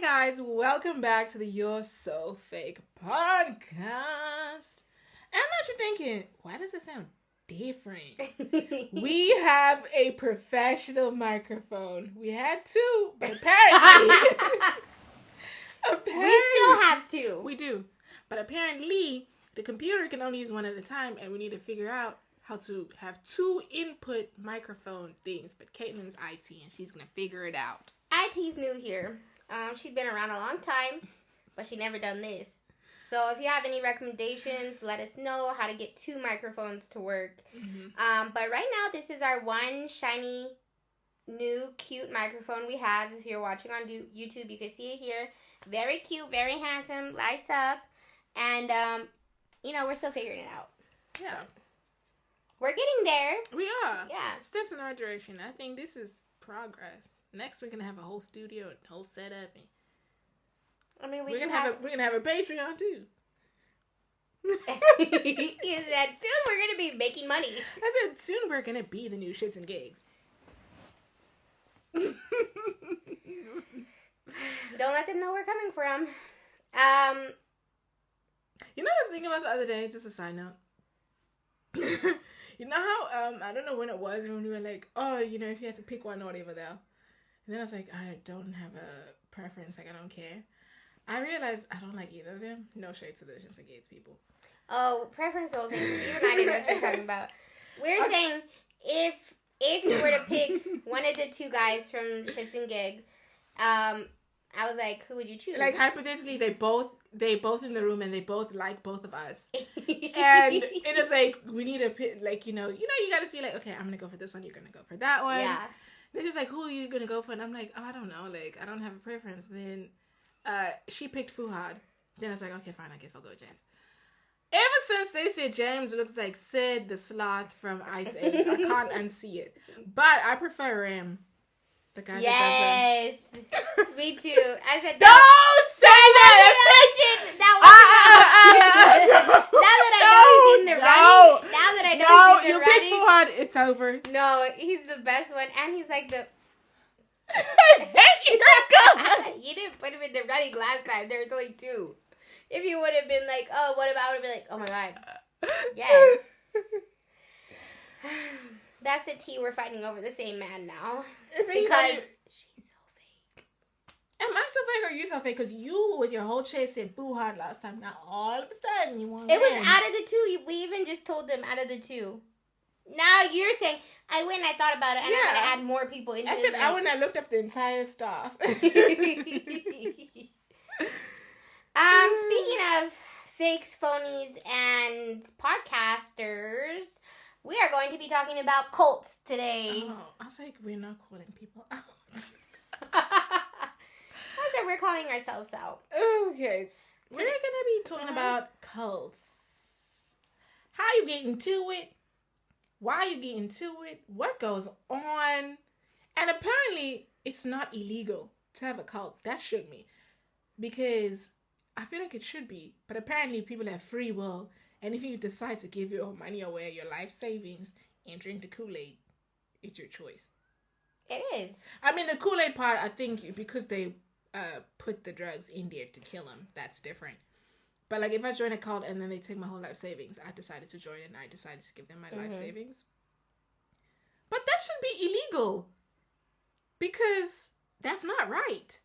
guys, welcome back to the You're So Fake podcast. And I know what you're thinking, why does it sound different? We have a professional microphone. We had two, but apparently... we still have two. We do. But apparently, the computer can only use one at a time, and we need to figure out how to have two input microphone things. But Caitlin's IT, and she's going to figure it out. IT's new here. She's been around a long time, but she never done this. So if you have any recommendations, let us know how to get two microphones to work. Mm-hmm. But right now, this is our one shiny, new, cute microphone we have. If you're watching on YouTube, you can see it here. Very cute, very handsome, lights up. And, we're still figuring it out. Yeah. We're getting there. We are. Yeah. Steps in the right direction. I think this is progress. Next, we're gonna have a whole studio and whole setup. And we're gonna have a Patreon too. Is that soon we're gonna be making money? I said soon we're gonna be the new Shits and Gigs. Don't let them know we're coming from. You know what I was thinking about the other day? Just a side note. You know how I don't know when it was when we were like, oh, if you had to pick one or whatever though. And then I was like, I don't have a preference, like I don't care. I realized I don't like either of them. No shade to the Shits and Gigs people. Oh, preference whole thing. You and I didn't know what you're talking about. We're saying if you were to pick one of the two guys from Shits and Gigs, I was like, who would you choose? Like hypothetically, they both in the room and they both like both of us. And it is like we need to pick, like you gotta be like, okay, I'm gonna go for this one. You're gonna go for that one. Yeah. It's just like, who are you gonna go for? And I'm like, oh, I don't know. Like I don't have a preference. Then she picked Fuhad. Then I was like, okay, fine. I guess I'll go with James. Ever since they said James looks like Sid the Sloth from Ice Age, I can't unsee it. But I prefer him. The guy yes, that doesn't. Me too. I said, don't say that. Now that I know he's in the running. Now that I know he's in the running. You pick Fuhad, it's over. No, he's the best one, and he's like the. You didn't put him in the running last time. There was only two. If you would have been like, oh, what about? I would have been like, oh my god, yes. That's the tea. We're fighting over the same man now because she's so fake. Am I so fake or you so fake? Because you with your whole chase said Fuhad last time. Now all of a sudden you want. It was out of the two. We even just told them out of the two. Now you're saying I went and I thought about it and I'm gonna add more people into it. I said I went and I looked up the entire stuff. Speaking of fakes, phonies, and podcasters, we are going to be talking about cults today. Oh, I was like, we're not calling people out. I said we're calling ourselves out. Okay. We're going to be talking about cults. How you get into it? Why you get into it? What goes on? And apparently, it's not illegal to have a cult. That should be. Because I feel like it should be. But apparently, people have free will. And if you decide to give your money away, your life savings, and drink the Kool-Aid, it's your choice. It is. I mean, the Kool-Aid part, I think, because they put the drugs in there to kill them, that's different. But, like, if I join a cult and then they take my whole life savings, I decided to join it and I decided to give them my life savings. But that should be illegal. Because that's not right.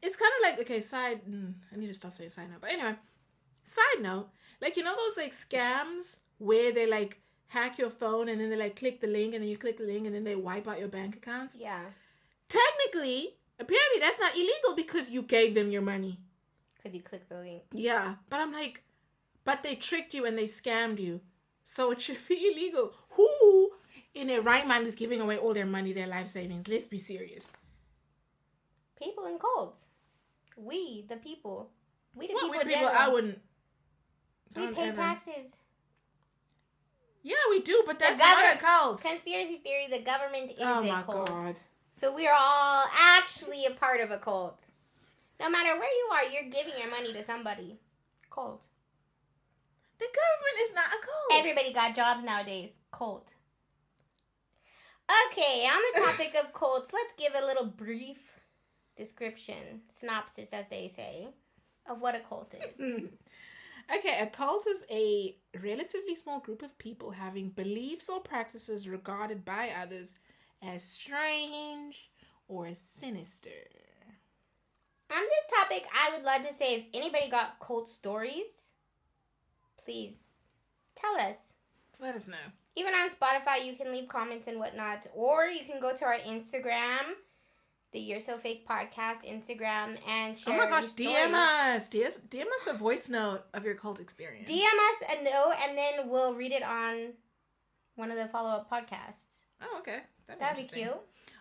It's kind of like, okay, I need to stop saying side note. But anyway, side note, like, those, like, scams where they, like, hack your phone and then they, like, click the link and then you click the link and then they wipe out your bank accounts? Yeah. Technically, apparently that's not illegal because you gave them your money. Because you clicked the link. Yeah. But I'm like, but they tricked you and they scammed you. So it should be illegal. Who in their right mind is giving away all their money, their life savings? Let's be serious. People in cults. We, the people. We, the people. I wouldn't. We pay taxes. Yeah, we do, but that's not a cult. Conspiracy theory, the government is a cult. Oh, my God. So we're all actually a part of a cult. No matter where you are, you're giving your money to somebody. Cult. The government is not a cult. Everybody got jobs nowadays. Cult. Okay, on the topic of cults, let's give a little brief description, synopsis, as they say, of what a cult is. Okay, a cult is a relatively small group of people having beliefs or practices regarded by others as strange or sinister. On this topic, I would love to say if anybody got cult stories, please tell us. Let us know. Even on Spotify, you can leave comments and whatnot. Or you can go to our Instagram, the You're So Fake podcast Instagram, and share. Oh my gosh, DM us. DM us a voice note of your cult experience. DM us a note, and then we'll read it on one of the follow-up podcasts. Oh, okay. That'd be cute.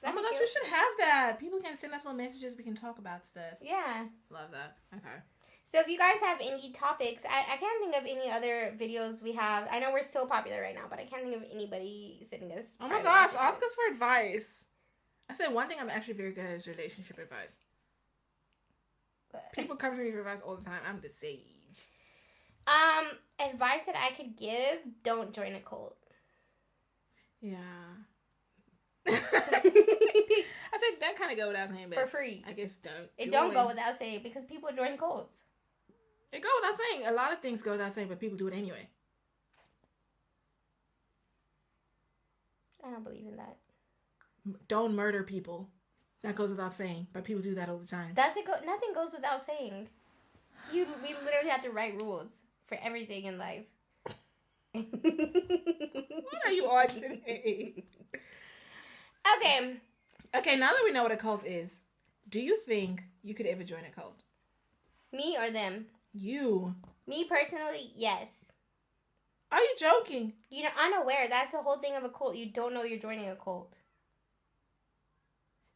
Oh my gosh, we should have that. People can send us little messages. We can talk about stuff. Yeah. Love that. Okay. So if you guys have any topics, I can't think of any other videos we have. I know we're so popular right now, but I can't think of anybody sending us. Oh my gosh, ask us for advice. I say one thing I'm actually very good at is relationship advice. People come to me for advice all the time. I'm the sage. Advice that I could give, don't join a cult. Yeah. I think that kind of go without saying, but for free. I guess don't. It don't go without saying because people join cults. It go without saying. A lot of things go without saying, but people do it anyway. I don't believe in that. Don't murder people. That goes without saying, but people do that all the time. Nothing goes without saying. We literally have to write rules for everything in life. What are you on today? Okay, now that we know what a cult is, do you think you could ever join a cult? Me or them? You. Me personally, yes. Are you joking? You're unaware. That's the whole thing of a cult. You don't know you're joining a cult.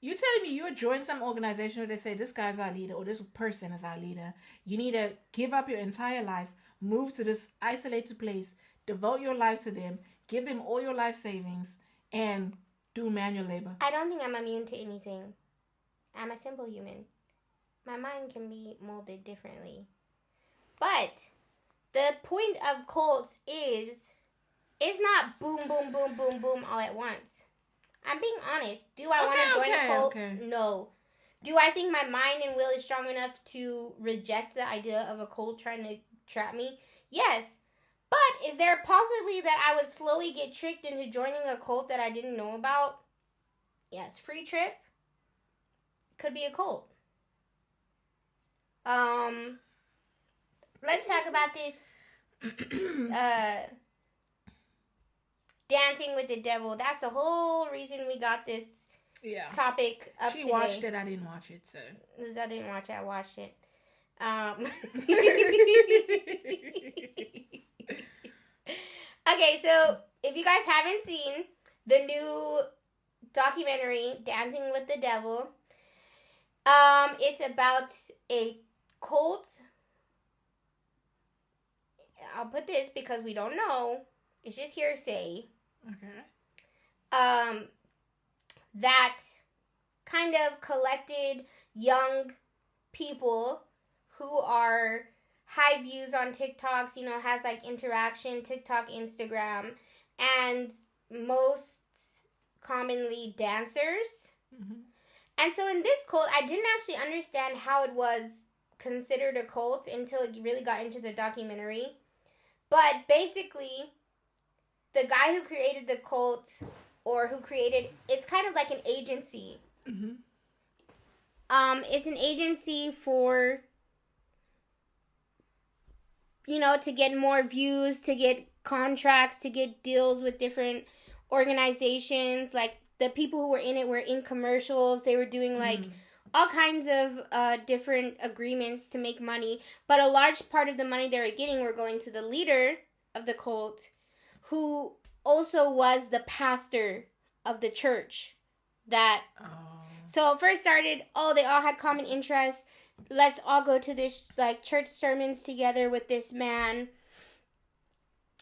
You telling me you would join some organization where they say this guy's our leader or this person is our leader. You need to give up your entire life, move to this isolated place, devote your life to them, give them all your life savings, and do manual labor. I don't think I'm immune to anything. I'm a simple human. My mind can be molded differently. But the point of cults is it's not boom, boom, boom, boom, boom all at once. I'm being honest. Do I want to join a cult? Okay. No. Do I think my mind and will is strong enough to reject the idea of a cult trying to trap me? Yes. But is there possibly that I would slowly get tricked into joining a cult that I didn't know about? Yes. Free trip. Could be a cult. Let's talk about this. Dancing with the Devil. That's the whole reason we got this topic up today. She watched it. I didn't watch it, so. I didn't watch it. I watched it. Okay, so if you guys haven't seen the new documentary, Dancing with the Devil, it's about a cult. I'll put this because we don't know. It's just hearsay. Okay. That kind of collected young people who are high views on TikToks, has like interaction, TikTok, Instagram, and most commonly dancers. Mm-hmm. And so in this cult, I didn't actually understand how it was considered a cult until it really got into the documentary. But basically, the guy who created the cult, or who created, it's kind of like an agency. Mm-hmm. It's an agency for, to get more views, to get contracts, to get deals with different organizations. Like, the people who were in it were in commercials. They were doing, like, all kinds of different agreements to make money. But a large part of the money they were getting were going to the leader of the cult, who also was the pastor of the church. So it first started, they all had common interests. Let's all go to this, like, church sermons together with this man.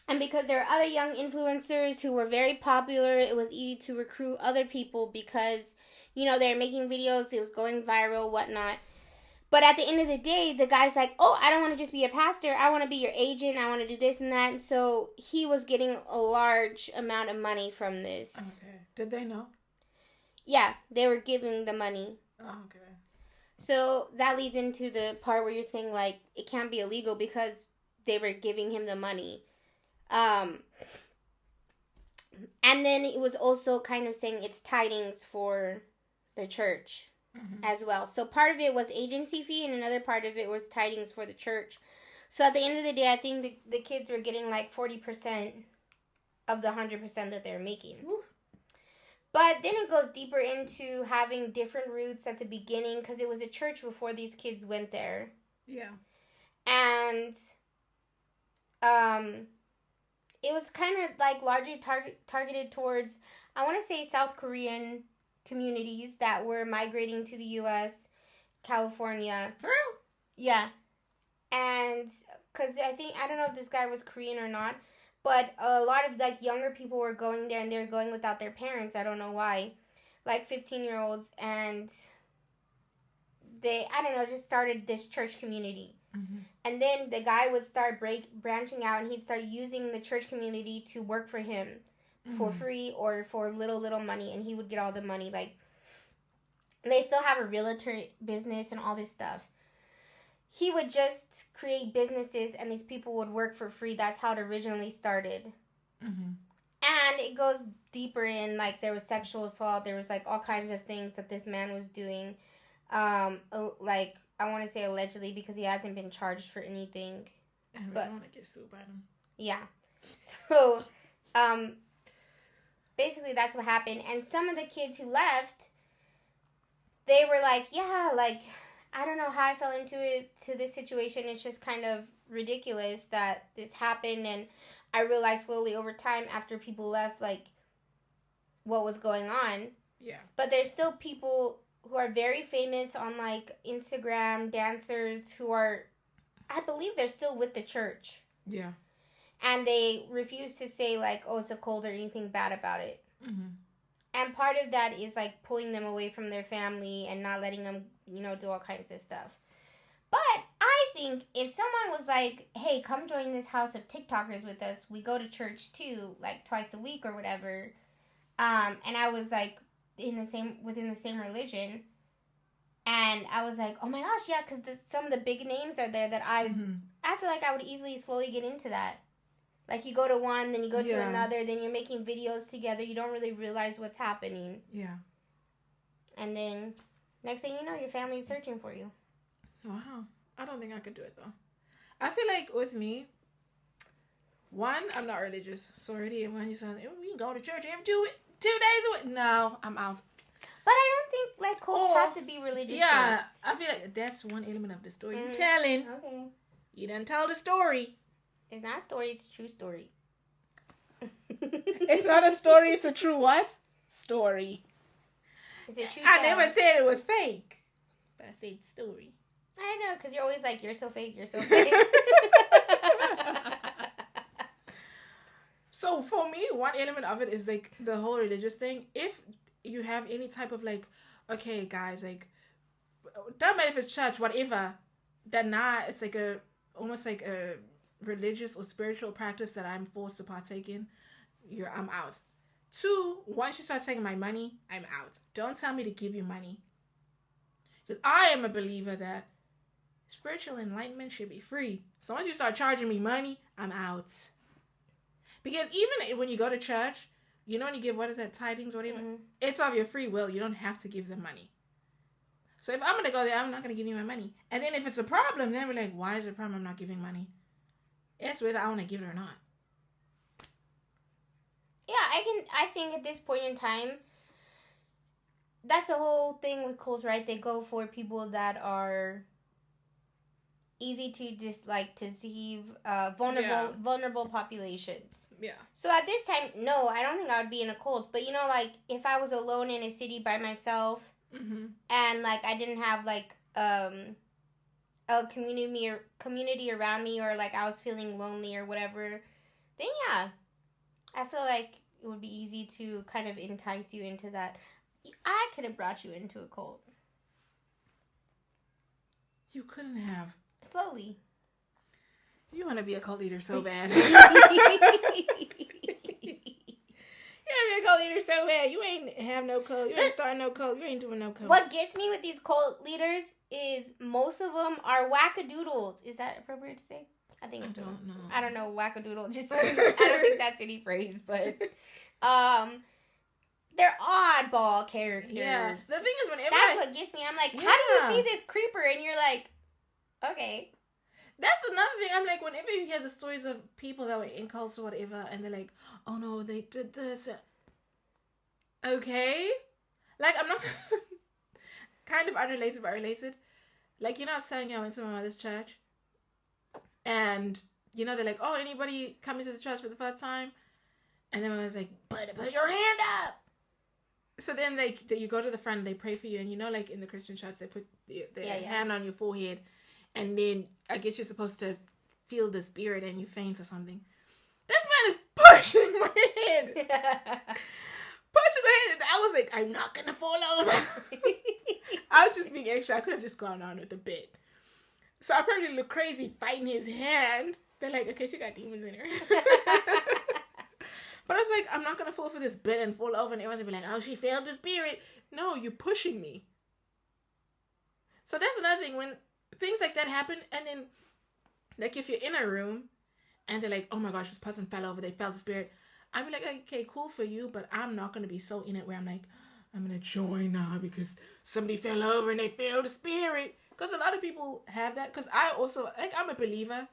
And because there were other young influencers who were very popular, it was easy to recruit other people because, they were making videos, it was going viral, whatnot. But at the end of the day, the guy's like, I don't want to just be a pastor. I want to be your agent. I want to do this and that. And so he was getting a large amount of money from this. Okay. Did they know? Yeah, they were giving the money. Oh, okay. So that leads into the part where you're saying like it can't be illegal because they were giving him the money. And then it was also kind of saying it's tidings for the church as well. So part of it was agency fee and another part of it was tidings for the church. So at the end of the day, I think the kids were getting like 40% of the 100% that they're making. Woo. But then it goes deeper into having different routes at the beginning because it was a church before these kids went there. Yeah. And it was kind of like largely targeted towards, I want to say, South Korean communities that were migrating to the U.S., California. For real? Yeah. And because I don't know if this guy was Korean or not, but a lot of like younger people were going there and they were going without their parents. I don't know why. Like 15-year-olds. And they, I don't know, just started this church community. Mm-hmm. And then the guy would start branching out and he'd start using the church community to work for him for free or for little money. And he would get all the money. Like, they still have a realtor business and all this stuff. He would just create businesses and these people would work for free. That's how it originally started. Mm-hmm. And it goes deeper in, like, there was sexual assault. There was, like, all kinds of things that this man was doing. Like, I want to say allegedly because he hasn't been charged for anything. And we don't want to get sued by them. Yeah. So, basically that's what happened. And some of the kids who left, they were like, yeah, like, I don't know how I fell into this situation. It's just kind of ridiculous that this happened. And I realized slowly over time after people left, like, what was going on. Yeah. But there's still people who are very famous on, like, Instagram, dancers who are, I believe they're still with the church. Yeah. And they refuse to say, like, oh, it's a cult or anything bad about it. Mm-hmm. And part of that is, like, pulling them away from their family and not letting them, do all kinds of stuff. But I think if someone was like, hey, come join this house of TikTokers with us. We go to church, too, like, twice a week or whatever. And I was, like, within the same religion. And I was like, oh, my gosh, yeah, because some of the big names are there that I feel like I would easily slowly get into that. Like, you go to one, then you go to another, then you're making videos together. You don't really realize what's happening. Yeah. And then, next thing you know, your family is searching for you. Wow. I don't think I could do it, though. I feel like with me, one, I'm not religious. So already when you say, we can go to church every 2 days a week. No, I'm out. But I don't think, like, cults have to be religious first. I feel like that's one element of the story you're telling. Okay. You done told the story. It's not a story, it's a true story. It's not a story, it's a true what? Story. It's a true I never said it was fake. But I said story. I know, because you're always like, you're so fake, you're so fake. So for me, one element of it is like the whole religious thing. If you have any type of like, okay guys, like, doesn't matter if it's church, whatever, then it's like almost like a religious or spiritual practice that I'm forced to partake in, I'm out. 2, once you start taking my money, I'm out. Don't tell me to give you money. Because I am a believer that spiritual enlightenment should be free. So once you start charging me money, I'm out. Because even when you go to church, when you give, what is that, tidings or whatever, it's of your free will. You don't have to give them money. So if I'm going to go there, I'm not going to give you my money. And then if it's a problem, then we're like, why is it a problem I'm not giving money? It's whether I want to give it or not. Yeah, I think at this point in time, that's the whole thing with cults, right? They go for people that are easy to just, like, deceive, vulnerable populations. Yeah. So at this time, no, I don't think I would be in a cult. But, like, if I was alone in a city by myself, and, like, I didn't have, like, a community around me, or like I was feeling lonely or whatever, then yeah, I feel like it would be easy to kind of entice you into that. I could have brought you into a cult. You couldn't have. Slowly. You want to be a cult leader so bad. You want to be a cult leader so bad. You ain't have no cult. You ain't starting no cult. You ain't doing no cult. What gets me with these cult leaders is most of them are wackadoodles. Is that appropriate to say? I think it's. I don't know. Wackadoodle. Just I don't think that's any phrase, but they're oddball characters. Yeah. The thing is, whenever that's what gets me. I'm like, how do you see this creeper? And you're like, okay. That's another thing. I'm like, whenever you hear the stories of people that were in cults or whatever, and they're like, oh no, they did this. Okay. Like, I'm not kind of unrelated but related. Like, you know, I was saying I went to my mother's church, and you know, they're like, oh, anybody coming to the church for the first time? And then my mother's like, put your hand up. So then you go to the front, they pray for you, and you know, like in the Christian church, they put their hand on your forehead, and then I guess you're supposed to feel the spirit and you faint or something. This man is pushing my head. Pushing my head. And I was like, I'm not going to fall over. I was just being extra. I could have just gone on with the bit. So I probably look crazy fighting his hand. They're like, okay, she got demons in her. But I was like, I'm not going to fall for this bit and fall over. And everyone's going to be like, oh, she failed the spirit. No, you're pushing me. So that's another thing. When things like that happen, and then, like, if you're in a room, and they're like, oh my gosh, this person fell over, they felt the spirit. I'd be like, okay, cool for you, but I'm not going to be so in it where I'm like, I'm going to join now because somebody fell over and they felt the spirit. Because a lot of people have that. Because I also, like, I'm a believer.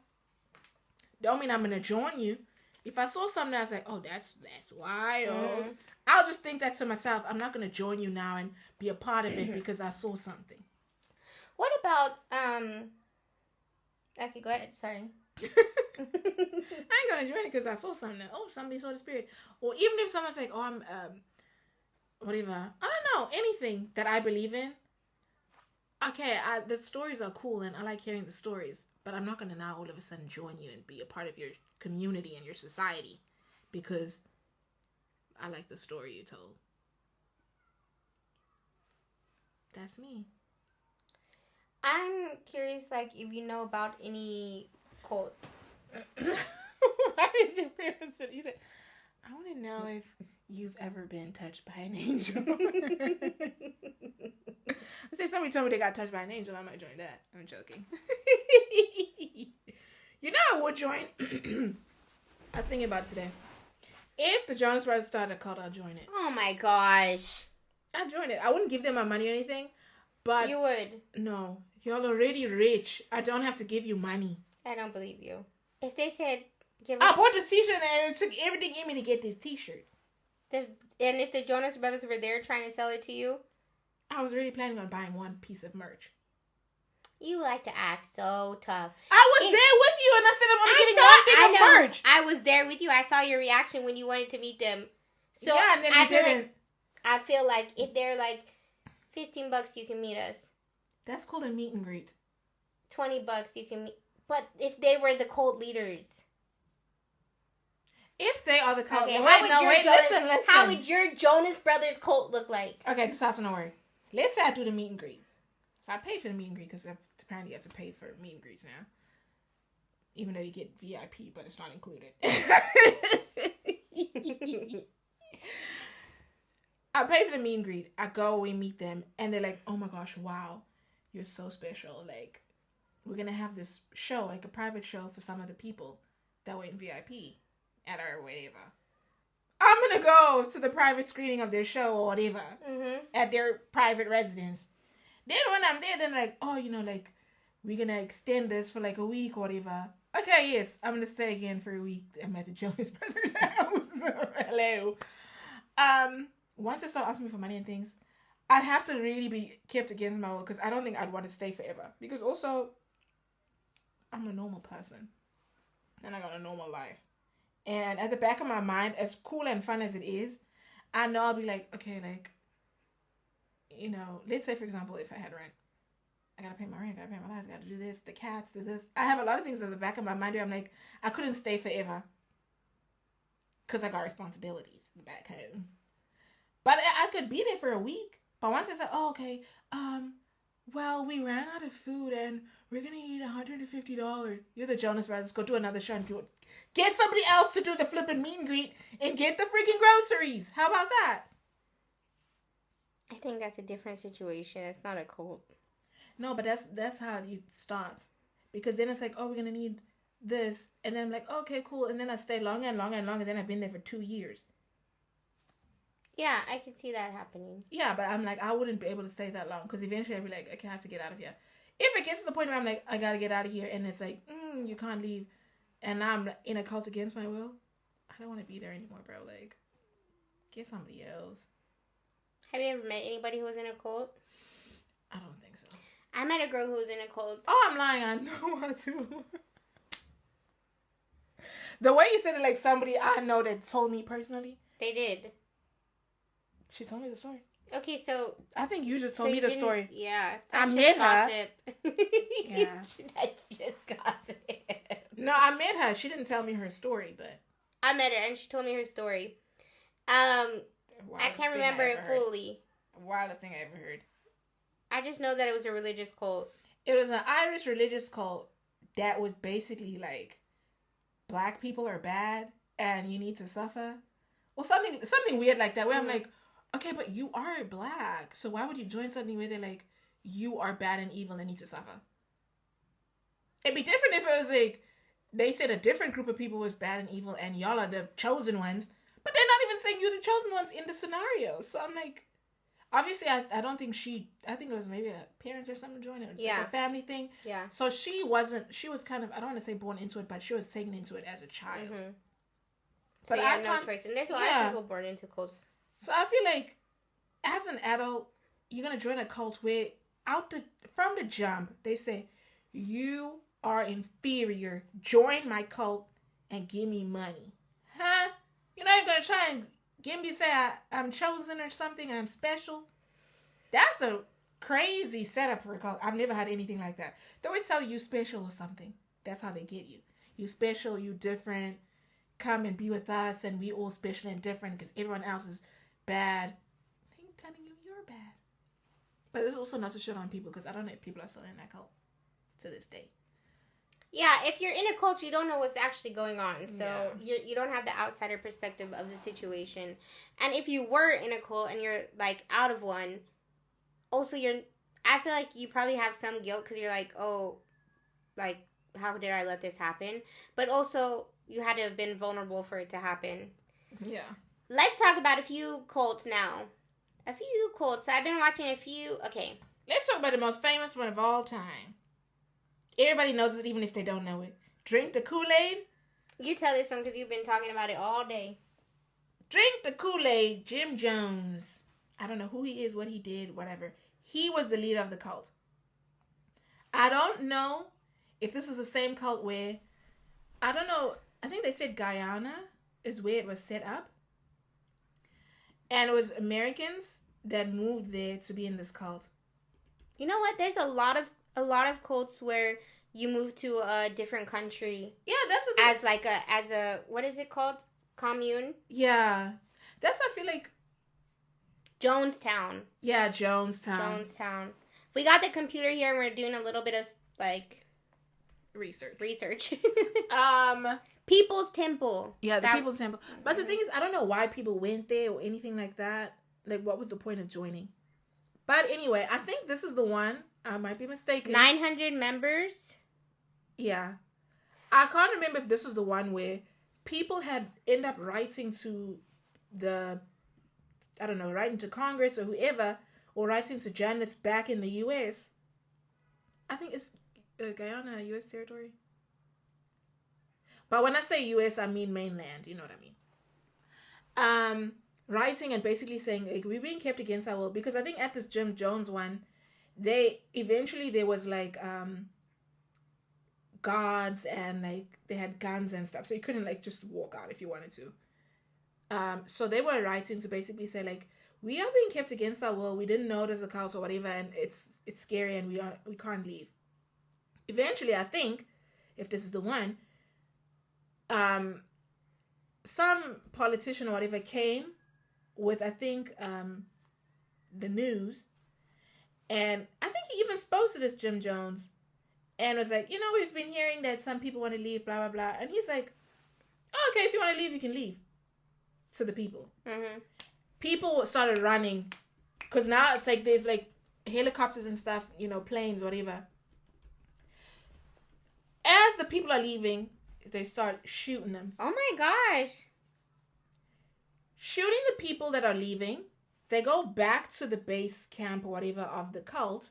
Don't mean I'm going to join you. If I saw something, I was like, oh, that's wild. Mm-hmm. I'll just think that to myself. I'm not going to join you now and be a part of it because I saw something. What about, okay, go ahead, sorry. I ain't gonna join it because I saw something. Oh, somebody saw the spirit. Or even if someone's like, oh, I'm, whatever. I don't know. Anything that I believe in. Okay, the stories are cool and I like hearing the stories. But I'm not gonna now all of a sudden join you and be a part of your community and your society. Because I like the story you told. That's me. I'm curious, like, if you know about any cults. Why did you preface it? You said, I want to know if you've ever been touched by an angel. I say somebody told me they got touched by an angel. I might join that. I'm joking. You know I would join. I was thinking about it today. If the Jonas Brothers started a cult, I'd join it. Oh my gosh. I'd join it. I wouldn't give them my money or anything. But you would. No. Y'all already rich. I don't have to give you money. I don't believe you. If they said, I bought this t-shirt and it took everything in me to get this t-shirt. And if the Jonas Brothers were there trying to sell it to you? I was really planning on buying one piece of merch. You like to act so tough. I was there with you and I said I'm only getting one thing of merch. I was there with you. I saw your reaction when you wanted to meet them. So yeah, and then you didn't. I feel like if they're like $15 you can meet us. That's called a meet and greet. $20 you can meet. But if they were the cult leaders. If they are the cult leaders. Okay, listen. How would your Jonas Brothers cult look like? Okay, this is no word. Let's say I do the meet and greet. So I paid for the meet and greet because apparently you have to pay for meet and greets now. Even though you get VIP, but it's not included. I pay for the meet and greet. I go, we meet them, and they're like, oh my gosh, wow, you're so special. Like, we're going to have this show, like a private show for some of the people that were in VIP at our whatever. I'm going to go to the private screening of their show or whatever at their private residence. Then when I'm there, they're like, oh, you know, like, we're going to extend this for like a week or whatever. Okay, yes, I'm going to stay again for a week. I'm at the Jonas Brothers house. Hello. Once they start asking me for money and things, I'd have to really be kept against my will because I don't think I'd want to stay forever. Because also, I'm a normal person. And I got a normal life. And at the back of my mind, as cool and fun as it is, I know I'll be like, okay, like, you know, let's say, for example, if I had rent. I gotta pay my rent, gotta pay my lights, gotta do this, the cats, do this. I have a lot of things at the back of my mind where I'm like, I couldn't stay forever. Because I got responsibilities back home. But I could be there for a week. But once I said, oh, okay, well, we ran out of food and we're going to need $150. You're the Jonas Brothers. Go do another show and get somebody else to do the flipping meet and greet and get the freaking groceries. How about that? I think that's a different situation. It's not a cult. No, but that's how it starts. Because then it's like, oh, we're gonna need this, and then I'm like, okay, cool, and then I stay longer and longer and longer. Then I've been there for 2 years. Yeah, I can see that happening. Yeah, but I'm like, I wouldn't be able to stay that long because eventually I'd be like, I have to get out of here. If it gets to the point where I'm like, I gotta get out of here, and it's like, you can't leave, and I'm in a cult against my will, I don't want to be there anymore, bro. Like, get somebody else. Have you ever met anybody who was in a cult? I don't think so. I met a girl who was in a cult. Oh, I'm lying. I know her too. The way you said it, like somebody I know that told me personally. They did. She told me the story. Okay, so I think you just told me the story. Yeah, I met her. Yeah, that's just gossip. No, I met her. She didn't tell me her story, but I met her and she told me her story. I can't remember it fully. Wildest thing I ever heard. I just know that it was a religious cult. It was an Irish religious cult that was basically like, black people are bad and you need to suffer. Or something weird like that, where I'm like, okay, but you are black, so why would you join something where they're like, you are bad and evil and need to suffer? It'd be different if it was like, they said a different group of people was bad and evil and y'all are the chosen ones, but they're not even saying you're the chosen ones in the scenario. So I'm like, obviously I don't think I think it was maybe a parents or something joining it. It's like a family thing. Yeah. So she was kind of, I don't want to say born into it, but she was taken into it as a child. Mm-hmm. So you have no choice. And there's a lot of people born into cults. So I feel like, as an adult, you're going to join a cult where from the jump, they say, you are inferior. Join my cult and give me money. Huh? You're not even going to try and say I'm chosen or something and I'm special? That's a crazy setup for a cult. I've never had anything like that. They always tell you special or something. That's how they get you. You special, you different. Come and be with us and we all special and different because everyone else is bad. They're telling you you're bad. But it's also not to shit on people because I don't know if people are still in that cult to this day. Yeah, if you're in a cult, you don't know what's actually going on. So you don't have the outsider perspective of the situation. And if you were in a cult and you're like out of one, also I feel like you probably have some guilt because you're like, oh, like, how did I let this happen? But also, you had to have been vulnerable for it to happen. Yeah. Let's talk about a few cults now. A few cults. I've been watching a few. Okay. Let's talk about the most famous one of all time. Everybody knows it, even if they don't know it. Drink the Kool-Aid. You tell this one because you've been talking about it all day. Drink the Kool-Aid. Jim Jones. I don't know who he is, what he did, whatever. He was the leader of the cult. I don't know if this is the same cult where, I don't know, I think they said Guyana is where it was set up. And it was Americans that moved there to be in this cult. You know what? There's a lot of cults where you move to a different country. Yeah, that's what as a what is it called? Commune? Yeah. That's what I feel like. Jonestown. Yeah, Jonestown. Jonestown. We got the computer here and we're doing a little bit of like research. People's Temple. Yeah, the People's Temple. But the thing is, I don't know why people went there or anything like that. Like, what was the point of joining? But anyway, I think this is the one. I might be mistaken. 900 members? Yeah. I can't remember if this was the one where people had end up writing to writing to Congress or whoever, or writing to journalists back in the U.S. I think it's Guyana, a U.S. territory. But when I say U.S., I mean mainland. You know what I mean? Writing and basically saying, like, we're being kept against our will. Because I think at this Jim Jones one, there was like guards and like they had guns and stuff. So you couldn't like just walk out if you wanted to. So they were writing to basically say like, we are being kept against our will. We didn't know there's a cult or whatever, and it's scary and we can't leave. Eventually, I think, if this is the one, some politician or whatever came with, I think, the news, and I think he even spoke to this Jim Jones and was like, we've been hearing that some people want to leave, blah, blah, blah. And he's like, oh, okay, if you want to leave, you can leave. To the people. Mm-hmm. People started running because now it's like there's like helicopters and stuff, planes, whatever. As the people are leaving, they start shooting them. Oh my gosh. Shooting the people that are leaving. They go back to the base camp or whatever of the cult,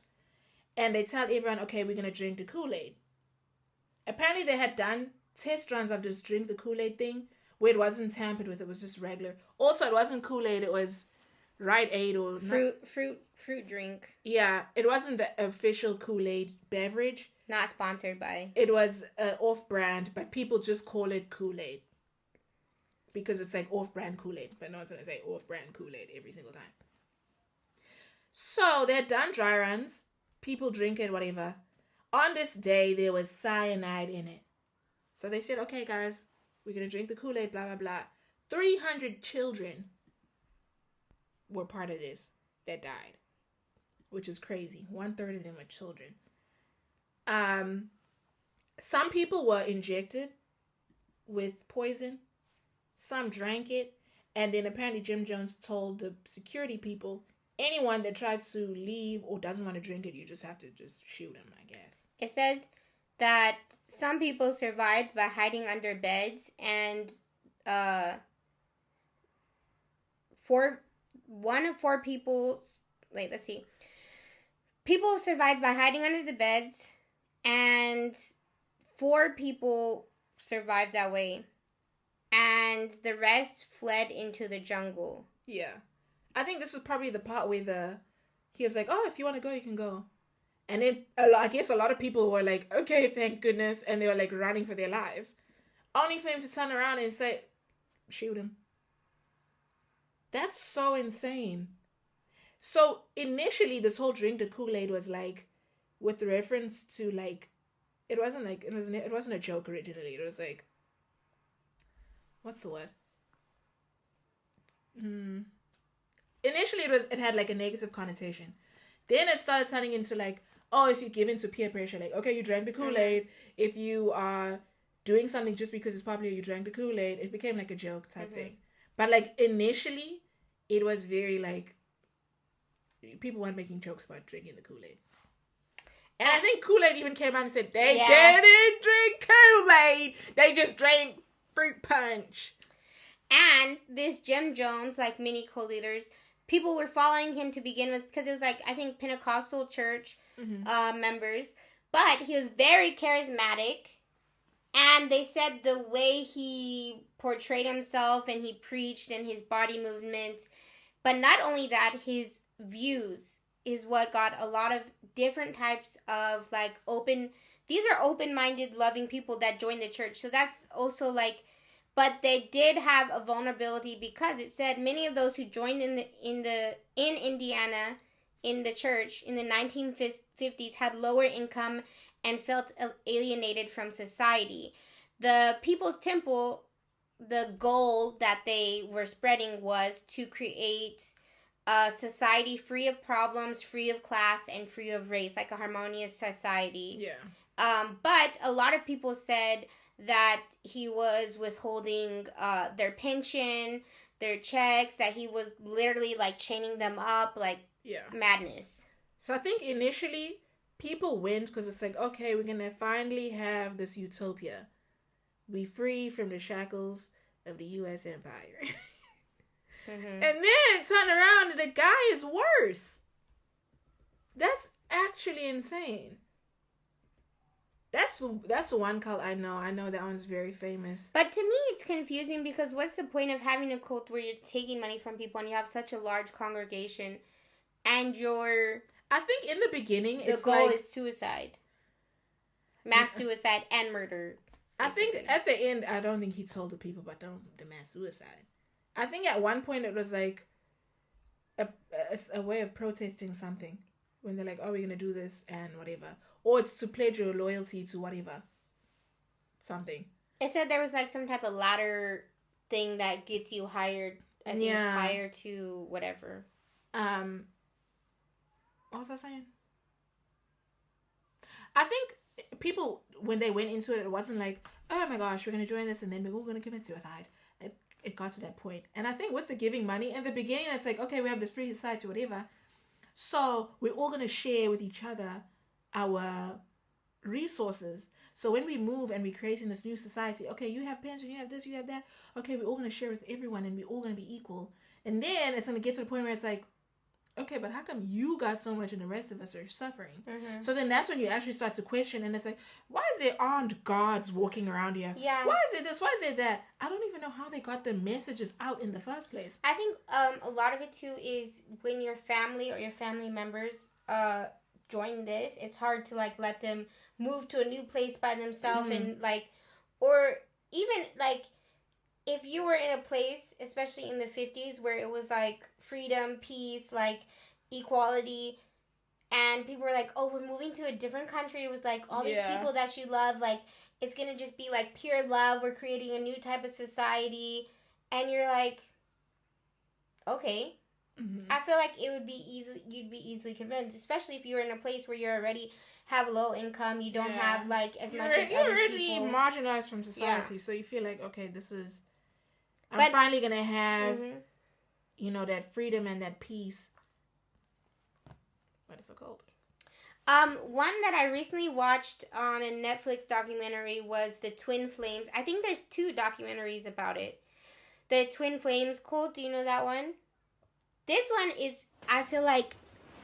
and they tell everyone, okay, we're going to drink the Kool-Aid. Apparently, they had done test runs of this drink the Kool-Aid thing, where it wasn't tampered with, it was just regular. Also, it wasn't Kool-Aid, it was Rite Aid or... Fruit drink. Yeah, it wasn't the official Kool-Aid beverage. Not sponsored by. It was off-brand, but people just call it Kool-Aid. Because it's like off-brand Kool-Aid, but no one's going to say off-brand Kool-Aid every single time. So, they had done dry runs. People drink it, whatever. On this day, there was cyanide in it. So they said, okay, guys, we're going to drink the Kool-Aid, blah, blah, blah. 300 children were part of this that died, which is crazy. 1/3 of them were children. Some people were injected with poison. Some drank it. And then apparently Jim Jones told the security people, anyone that tries to leave or doesn't want to drink it, you just have to just shoot them, I guess. It says that some people survived by hiding under beds, and one of four people, let's see. People survived by hiding under the beds, and 4 people survived that way. And the rest fled into the jungle. Yeah. I think this is probably the part where he was like, oh, if you want to go, you can go. And then I guess a lot of people were like, okay, thank goodness. And they were like running for their lives. Only for him to turn around and say, shoot him. That's so insane. So initially, this whole drink the Kool-Aid was like, with reference to like, it wasn't a joke originally. It was like, what's the word? Initially, it had like a negative connotation. Then it started turning into like, oh, if you give in to peer pressure, like, okay, you drank the Kool-Aid. If you are doing something just because it's popular, you drank the Kool-Aid. It became like a joke type thing. But like initially, it was very like, people weren't making jokes about drinking the Kool-Aid. And I think Kool-Aid even came out and said, they didn't drink Kool-Aid. They just drank fruit punch. And this Jim Jones, like many co-leaders, people were following him to begin with because it was like, I think, Pentecostal church members. But he was very charismatic. And they said the way he portrayed himself and he preached and his body movements. But not only that, his views is what got a lot of different types of like these are open-minded, loving people that joined the church. So that's also like, but they did have a vulnerability because it said many of those who joined in Indiana in the church in the 1950s had lower income and felt alienated from society. The People's Temple, the goal that they were spreading was to create a society free of problems, free of class, and free of race, like a harmonious society. Yeah. But a lot of people said that he was withholding their pension, their checks, that he was literally like chaining them up, like madness. So I think initially people went because it's like, okay, we're gonna finally have this utopia. We free from the shackles of the U.S. Empire. And then turn around and the guy is worse. That's actually insane. That's the one cult I know. I know that one's very famous. But to me, it's confusing because what's the point of having a cult where you're taking money from people and you have such a large congregation, and I think in the beginning, the goal is suicide, mass suicide, and murder. Basically. I think at the end, I don't think he told the people about the mass suicide. I think at one point it was like a way of protesting something. When they're like, oh, we're going to do this and whatever. Or it's to pledge your loyalty to whatever. Something. It said there was like some type of ladder thing that gets you hired. I think higher to whatever. What was I saying? I think people, when they went into it, it wasn't like, oh my gosh, we're going to join this and then we're all going to commit suicide. It got to that point. And I think with the giving money, in the beginning, it's like, okay, we have this free society, whatever. So we're all going to share with each other our resources. So when we move and we create in this new society, okay, you have pension, you have this, you have that. Okay, we're all going to share with everyone and we're all going to be equal. And then it's going to get to the point where it's like, okay, but how come you got so much and the rest of us are suffering? Mm-hmm. So then that's when you actually start to question, and it's like, why is there armed guards walking around here? Yeah. Why is it this? Why is it that? I don't even know how they got the messages out in the first place. I think a lot of it too is when your family or your family members join this, it's hard to like let them move to a new place by themselves, mm-hmm. and like, or even like, if you were in a place, especially in the 50s, where it was like freedom, peace, like equality, and people were like, oh, we're moving to a different country. It was like all these people that you love, like it's gonna just be like pure love. We're creating a new type of society, and you're like, okay. Mm-hmm. I feel like it would be you'd be easily convinced, especially if you're in a place where you're already have low income, you don't have like as much as you're other already people. Marginalized from society, so you feel like, okay, this is, I'm finally gonna have, mm-hmm. you know, that freedom and that peace. What is it called? One that I recently watched on a Netflix documentary was the Twin Flames. I think there's 2 documentaries about it. The Twin Flames cult, do you know that one? This one is, I feel like,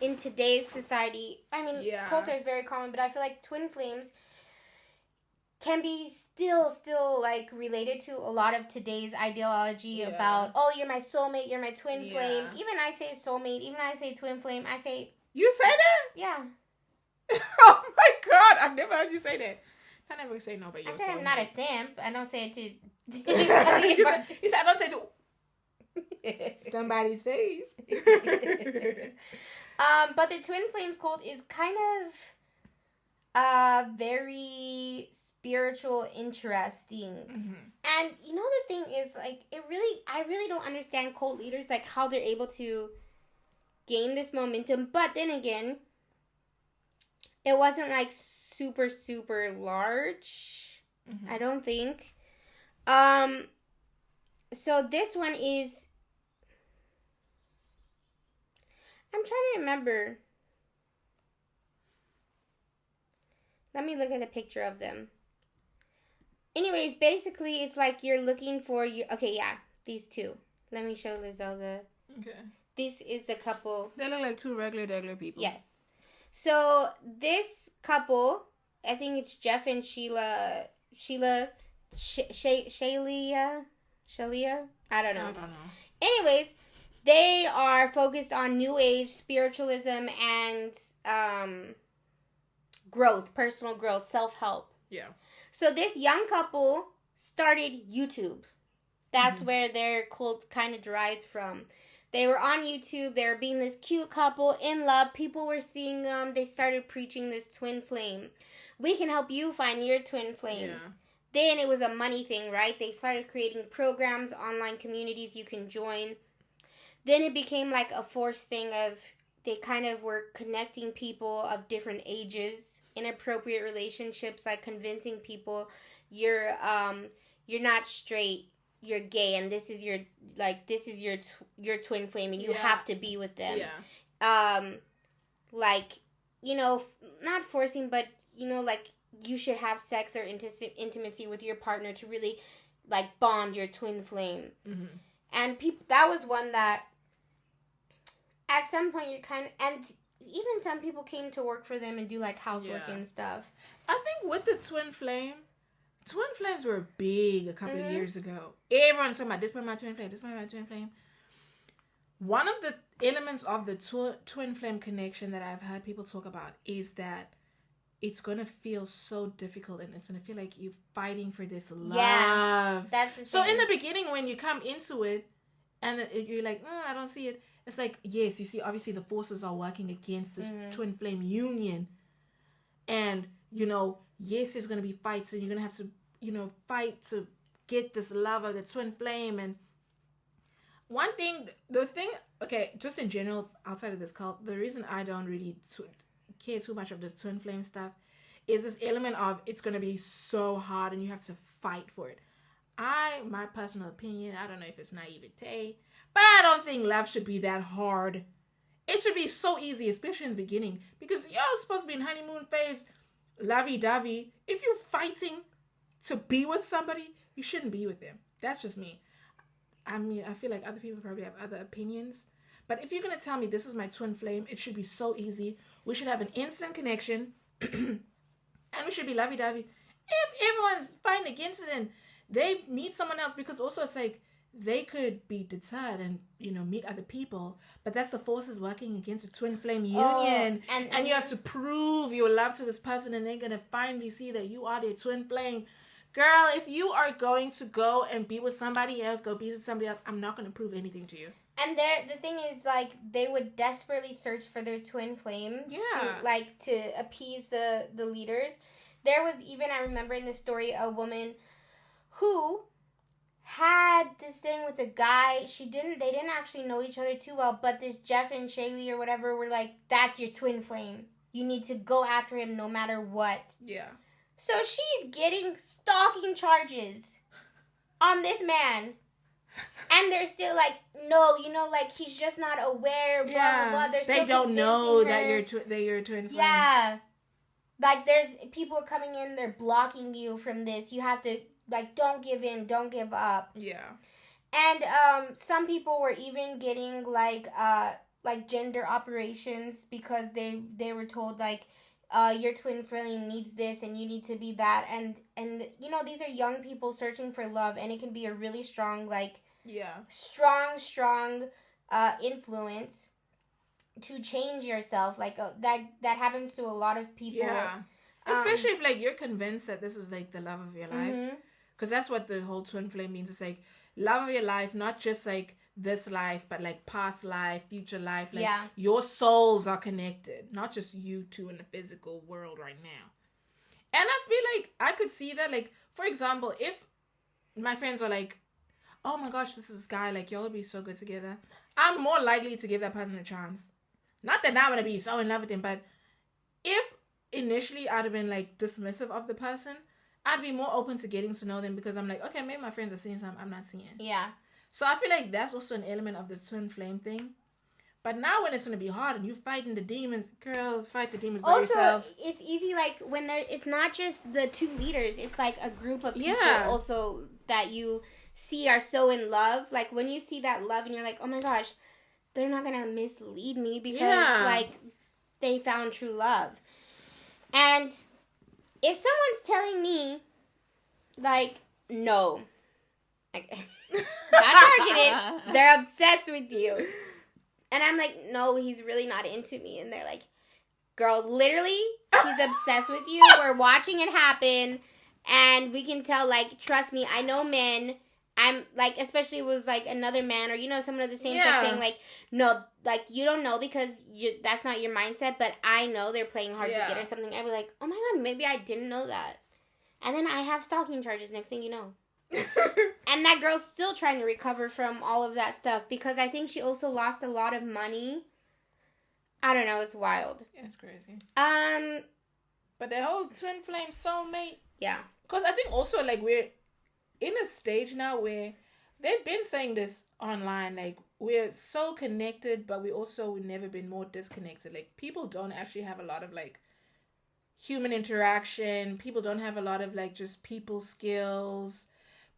in today's society, I mean, cults are very common, but I feel like Twin Flames can be still like related to a lot of today's ideology about, oh, you're my soulmate, you're my twin flame. Even I say soulmate, even I say twin flame, I say... You say that? Yeah. Oh my God, I've never heard you say that. I never say no, but you're I say I'm not a simp. I don't say it to... He said I don't say to somebody's face. But the Twin Flames cult is kind of very spiritual, interesting. Mm-hmm. And you know the thing is, like, I really don't understand cult leaders, like how they're able to gain this momentum. But then again, it wasn't like super large. Mm-hmm. I don't think. So this one is, I'm trying to remember. Let me look at a picture of them. Anyways, basically, it's like you're looking for you. Okay, yeah, these 2. Let me show Lizelda. Okay. This is the couple. They look like 2 regular people. Yes. So this couple, I think it's Jeff and Sheila. Shalia. I don't know. Anyways, they are focused on New Age spiritualism and growth, personal growth, self-help. Yeah. So this young couple started YouTube. That's mm-hmm. where their cult kind of derived from. They were on YouTube. They were being this cute couple in love. People were seeing them. They started preaching this twin flame. We can help you find your twin flame. Yeah. Then it was a money thing, right? They started creating programs, online communities you can join. Then it became like a forced thing of they kind of were connecting people of different ages, inappropriate relationships, like convincing people you're not straight, you're gay, and this is your twin flame, and you have to be with them. Yeah. Like, you know, not forcing, but you know, like you should have sex or intimacy with your partner to really like bond your twin flame. Mm-hmm. And that was one that at some point you kind of, and even some people came to work for them and do like housework and stuff. I think with the twin flames were big a couple mm-hmm. of years ago. Everyone's talking about this one my twin flame, this one my twin flame. One of the elements of the twin flame connection that I've heard people talk about is that it's going to feel so difficult and it's going to feel like you're fighting for this love. Yeah, that's the thing. So in the beginning when you come into it and you're like, I don't see it. It's like, yes, you see, obviously the forces are working against this mm-hmm. twin flame union. And, you know, yes, there's going to be fights and you're going to have to, you know, fight to get this love of the twin flame. And just in general, outside of this cult, the reason I don't really care too much of this twin flame stuff is this element of it's going to be so hard and you have to fight for it. My personal opinion, I don't know if it's naivete, but I don't think love should be that hard It should be so easy, especially in the beginning, because you're supposed to be in honeymoon phase, lovey-dovey. If you're fighting to be with somebody, you shouldn't be with them. That's just me. I mean, I feel like other people probably have other opinions. But if you're going to tell me this is my twin flame, it should be so easy. We should have an instant connection. And we should be lovey-dovey. If everyone's fighting against it and they meet someone else, because also it's like they could be deterred and, meet other people. But that's the forces working against a twin flame union. And you have to prove your love to this person, and they're going to finally see that you are their twin flame. Girl, if you are going to go and be with somebody else, go be with somebody else, I'm not going to prove anything to you. And the thing is, like, they would desperately search for their twin flame. Yeah. To appease the leaders. There was even, I remember in the story, a woman who had this thing with a guy. They didn't actually know each other too well, but this Jeff and Shaylee or whatever were like, that's your twin flame. You need to go after him no matter what. Yeah. So she's getting stalking charges on this man. And they're still like, no, he's just not aware, blah, blah, blah. They don't know that you're your twin flame. Yeah. Like, there's people coming in, they're blocking you from this. You have to, don't give in, don't give up. Yeah. And some people were even getting, gender operations because they were told, your twin flame needs this and you need to be that. And these are young people searching for love, and it can be a really strong, strong influence to change yourself. That happens to a lot of people. Yeah. Especially if, you're convinced that this is, the love of your life. Because that's what the whole twin flame means. It's, love of your life, not just, this life, but, past life, future life. Your souls are connected. Not just you two in the physical world right now. And I feel like I could see that, for example, if my friends are oh my gosh, this is this guy, y'all would be so good together, I'm more likely to give that person a chance. Not that I'm going to be so in love with him, but if initially I'd have been, dismissive of the person, I'd be more open to getting to know them, because I'm okay, maybe my friends are seeing something I'm not seeing. Yeah. So I feel like that's also an element of the twin flame thing. But now when it's going to be hard and you fighting the demons, girl, fight the demons by yourself. Also, it's easy, when it's not just the two leaders, it's a group of people also that you see are so in love. When you see that love and you're like, oh my gosh, they're not going to mislead me because, they found true love. And if someone's telling me, no, not targeted, they're obsessed with you. And I'm like, no, he's really not into me. And they're like, girl, literally, he's obsessed with you. We're watching it happen. And we can tell, trust me, I know men. I'm, especially it was, another man or, someone of the same sex thing. No, you don't know because that's not your mindset. But I know they're playing hard to get or something. I'd be like, oh, my God, maybe I didn't know that. And then I have stalking charges next thing you know. And that girl's still trying to recover from all of that stuff because I think she also lost a lot of money. I don't know, it's wild. It's crazy. But the whole twin flame soulmate. Yeah. Because I think also we're in a stage now where they've been saying this online, we're so connected, but we also never been more disconnected. People don't actually have a lot of human interaction. People don't have a lot of just people skills.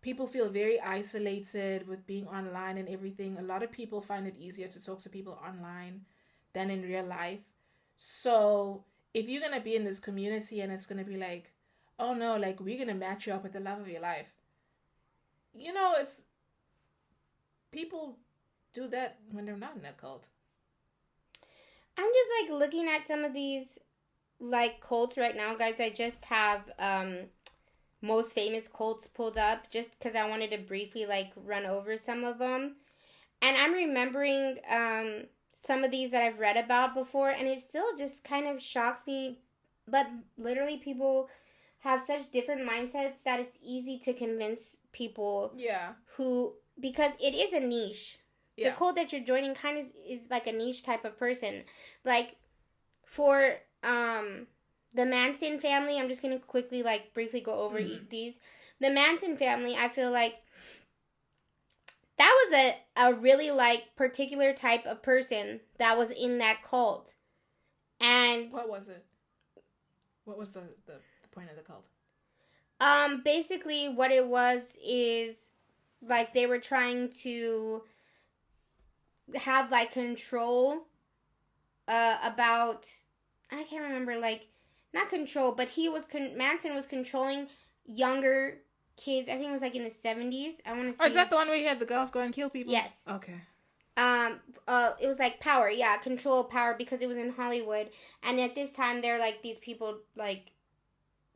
People feel very isolated with being online and everything. A lot of people find it easier to talk to people online than in real life. So if you're going to be in this community and it's going to be oh no, we're going to match you up with the love of your life. It's people do that when they're not in a cult. I'm just looking at some of these cults right now, guys. I just have most famous cults pulled up just because I wanted to briefly run over some of them. And I'm remembering some of these that I've read about before, and it still just kind of shocks me. But literally people have such different mindsets that it's easy to convince people who, because it is a niche. The cult that you're joining kind of is a niche type of person. For the Manson family, I'm just going to quickly, briefly go over these. The Manson family, I feel that was a really like particular type of person that was in that cult. And what was it? What was the point of the cult? Basically what it was is like they were trying to have like control about, I can't remember, like not control, but Manson was controlling younger kids. I think it was like in the 70s. I want to say. Oh, is that the one where he had the girls go and kill people? Yes. Okay. It was like power, yeah, control, power, because it was in Hollywood, and at this time they're like, these people, like,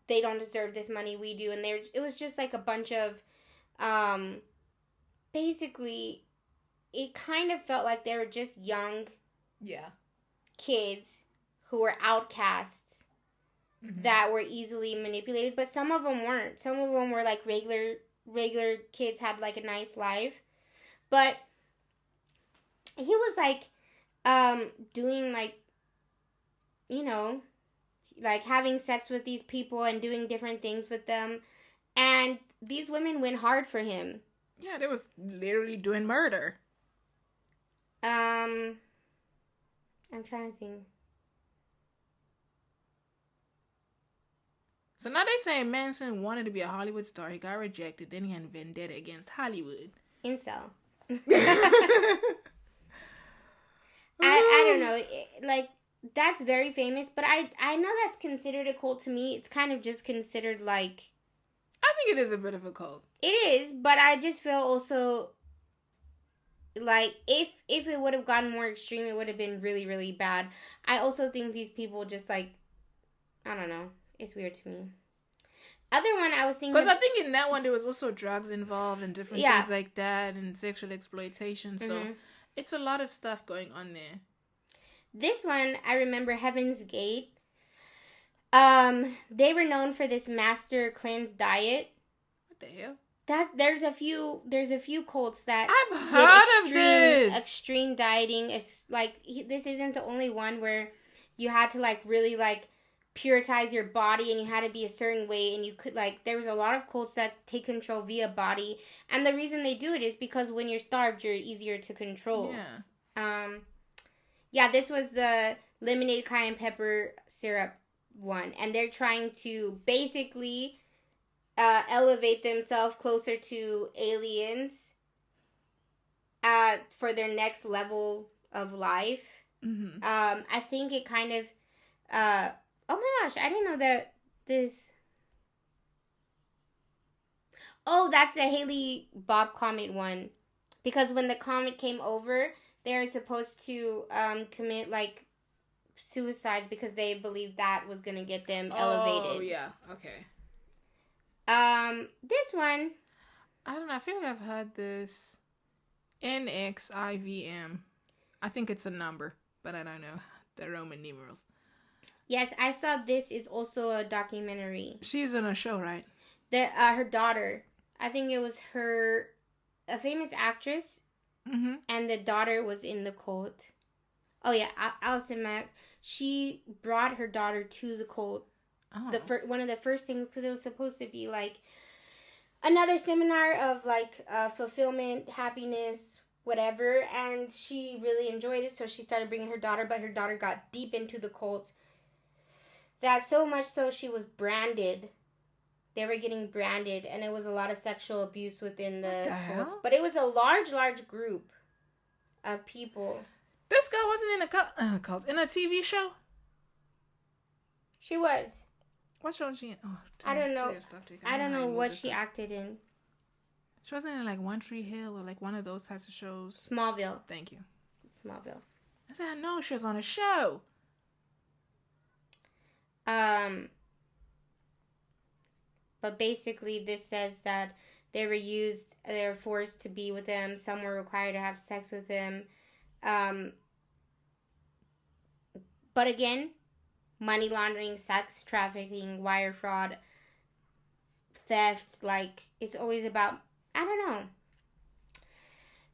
they don't deserve this money, we do, and it was just like a bunch of, basically, it kind of felt like they were just young, yeah, kids who were outcasts that were easily manipulated, but some of them weren't. Some of them were like regular kids, had like a nice life, but he was like doing like, you know, like having sex with these people and doing different things with them, and these women went hard for him. Yeah, they was literally doing murder. I'm trying to think. So now they saying Manson wanted to be a Hollywood star. He got rejected. Then he had a vendetta against Hollywood. Incel. I don't know. Like, that's very famous, but I know that's considered a cult to me. It's kind of just considered like... I think it is a bit of a cult. It is, but I just feel also like if it would have gotten more extreme, it would have been really, really bad. I also think these people just like, I don't know. It's weird to me. Other one I was thinking... Because I think in that one there was also drugs involved and different things like that and sexual exploitation. So it's a lot of stuff going on there. This one, I remember Heaven's Gate. They were known for this master cleanse diet. What the hell? There's a few cults that I've heard of this. Extreme dieting. Is like, this isn't the only one where you had to like really like puritize your body and you had to be a certain way, and you could like, there was a lot of cults that take control via body, and the reason they do it is because when you're starved, you're easier to control. Yeah, this was the lemonade cayenne pepper syrup one, and they're trying to basically elevate themselves closer to aliens for their next level of life. I think it kind of oh my gosh, I didn't know that this... Oh, that's the Haley Bob Comet one, because when the comet came over, they're supposed to commit like suicides because they believed that was gonna get them elevated. Oh yeah, okay. This one, I don't know. I feel like I've heard this. NXIVM. I think it's a number, but I don't know the Roman numerals. Yes, I saw this is also a documentary. She's in a show, right? Her daughter. I think it was a famous actress. And the daughter was in the cult. Oh yeah, Allison Mack. She brought her daughter to the cult. Oh. One of the first things, because it was supposed to be like another seminar of like fulfillment, happiness, whatever. And she really enjoyed it, so she started bringing her daughter. But her daughter got deep into the cult. That so much so she was branded. They were getting branded, and it was a lot of sexual abuse within the cult. But it was a large group of people. This girl wasn't in a cult, in a TV show? She was. What show was she in? Oh, I don't know. I don't know what she acted in. She wasn't in like One Tree Hill or like one of those types of shows. Smallville. Thank you. Smallville. I said, I know she was on a show. But basically, this says that they were forced to be with them. Some were required to have sex with them. But again, money laundering, sex trafficking, wire fraud, theft, like, it's always about, I don't know.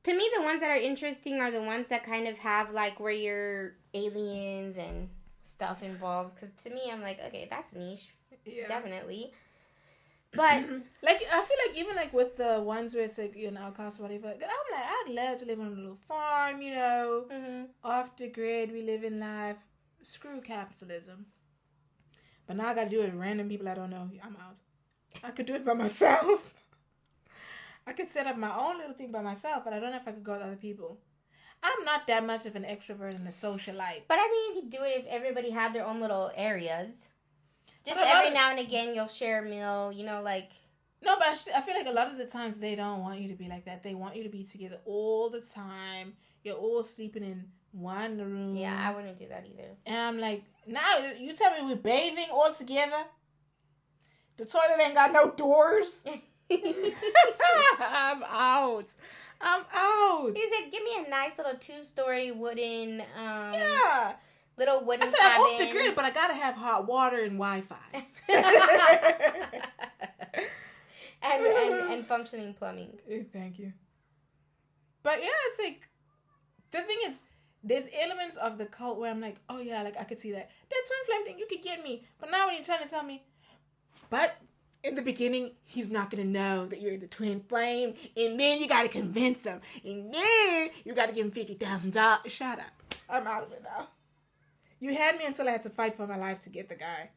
To me, the ones that are interesting are the ones that kind of have, like, where you're aliens and stuff involved. Because to me, I'm like, okay, that's niche. Yeah. Definitely. But like I feel like even like with the ones where it's like you're an outcast or whatever, I'm like I'd love to live on a little farm, off the grid. We live in life. Screw capitalism. But now I gotta do it with random people I don't know. I'm out. I could do it by myself. I could set up my own little thing by myself, but I don't know if I could go with other people. I'm not that much of an extrovert and a socialite. But I think you could do it if everybody had their own little areas. Just every now and again, you'll share a meal, like... No, but I feel like a lot of the times they don't want you to be like that. They want you to be together all the time. You're all sleeping in one room. Yeah, I wouldn't do that either. And I'm like, now you tell me we're bathing all together? The toilet ain't got no doors? I'm out. He said, give me a nice little 2-story wooden... yeah. Little wooden cabin. I'm off the grid, but I gotta have hot water and Wi-Fi. and functioning plumbing. Thank you. But yeah, it's like, the thing is, there's elements of the cult where I'm like, oh yeah, like I could see that. That twin flame thing, you could get me. But now when you're trying to tell me, but in the beginning, he's not gonna know that you're the twin flame, and then you gotta convince him, and then you gotta give him $50,000. Shut up. I'm out of it now. You had me until I had to fight for my life to get the guy.